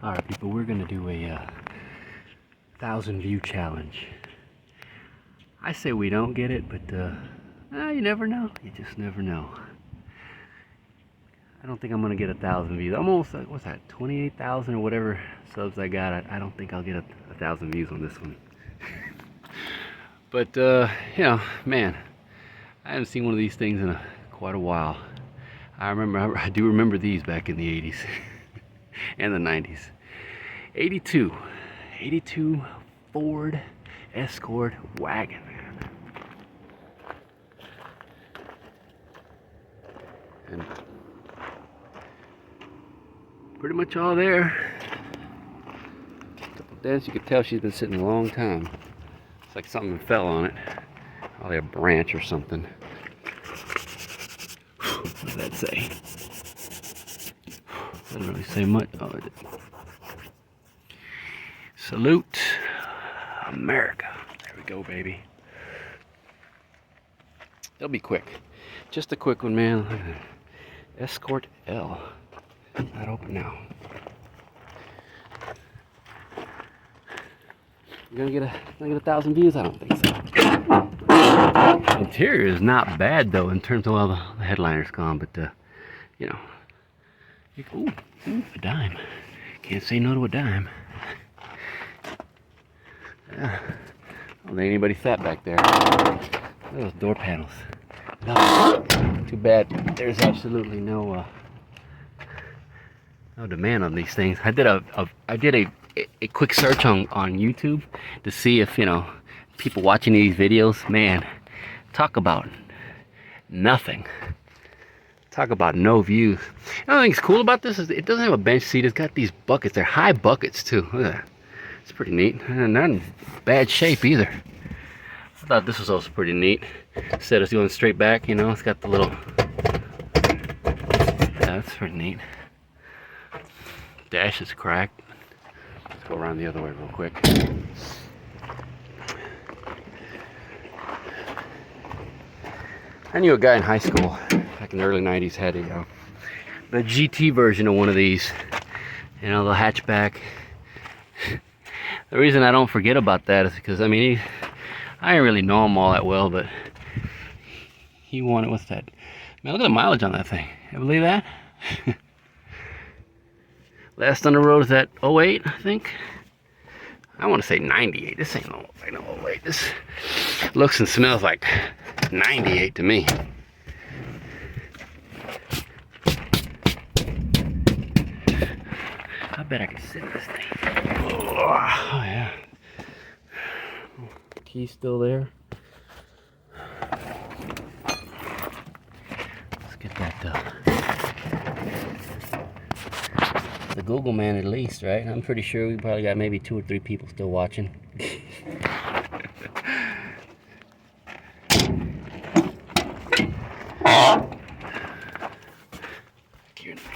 Alright people, we're gonna do a 1,000 view challenge. I say we don't get it, but you never know. You just never know. I don't think I'm gonna get 1,000 views. I'm almost, what's that, 28,000 or whatever subs I got. I don't think I'll get 1,000 views on this one. But you know, man, I haven't seen one of these things in quite a while. I do remember these back in the 80s and the 90s. 82 Ford Escort Wagon. And pretty much all there. Couple dents. You can tell she's been sitting a long time. It's like something fell on it. Probably a branch or something. What does that say? Doesn't really say much. Oh, it did. Salute America. There we go, baby. It'll be quick. Just a quick one, man. Look at that. Escort L. Not open now. You're gonna get 1,000 views? I don't think so. Interior is not bad though in terms of, well, the headliner's gone, but you know. Ooh, a dime. Can't say no to a dime. Yeah. I don't think anybody sat back there. Look at those door panels. No. Too bad there's absolutely no demand on these things. I did a quick search on YouTube to see if, you know, people watching these videos, man, talk about nothing. Talk about no views. Another thing's cool about this is it doesn't have a bench seat. It's got these buckets. They're high buckets too. Look at that. It's pretty neat. And not in bad shape either. I thought this was also pretty neat. Instead of going straight back, you know, it's got the little... Yeah, that's pretty neat. Dash is cracked. Let's go around the other way real quick. I knew a guy in high school back in the early 90s had the GT version of one of these. You know, the hatchback. The reason I don't forget about that is because, I mean, I didn't really know him all that well, but he wanted, what's that? Man, look at the mileage on that thing. You believe that? Last on the road is at 08, I think. I want to say 98. This ain't no 08. This looks and smells like 98 to me. I bet I can sit in this thing. Oh yeah. Key's still there. Let's get that the Google man at least, right? I'm pretty sure we probably got maybe 2 or 3 people still watching.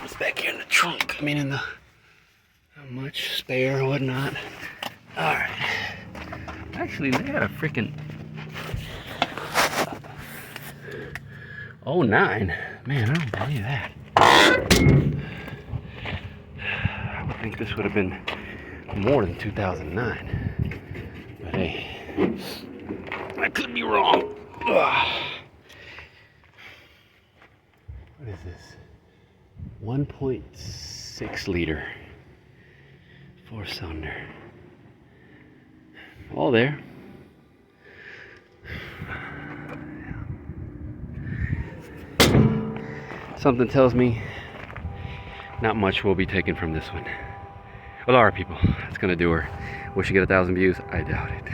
What's back here in the trunk? I mean, in the how much spare or whatnot. All right. Actually, they got a freaking 09. Man, I don't believe that. I would think this would have been more than 2009. But hey, I could be wrong. Ugh. What is this? 1.6 liter 4-cylinder. All there. Something tells me not much will be taken from this one. Well, alright people, that's gonna do her. Will she get 1,000 views? I doubt it.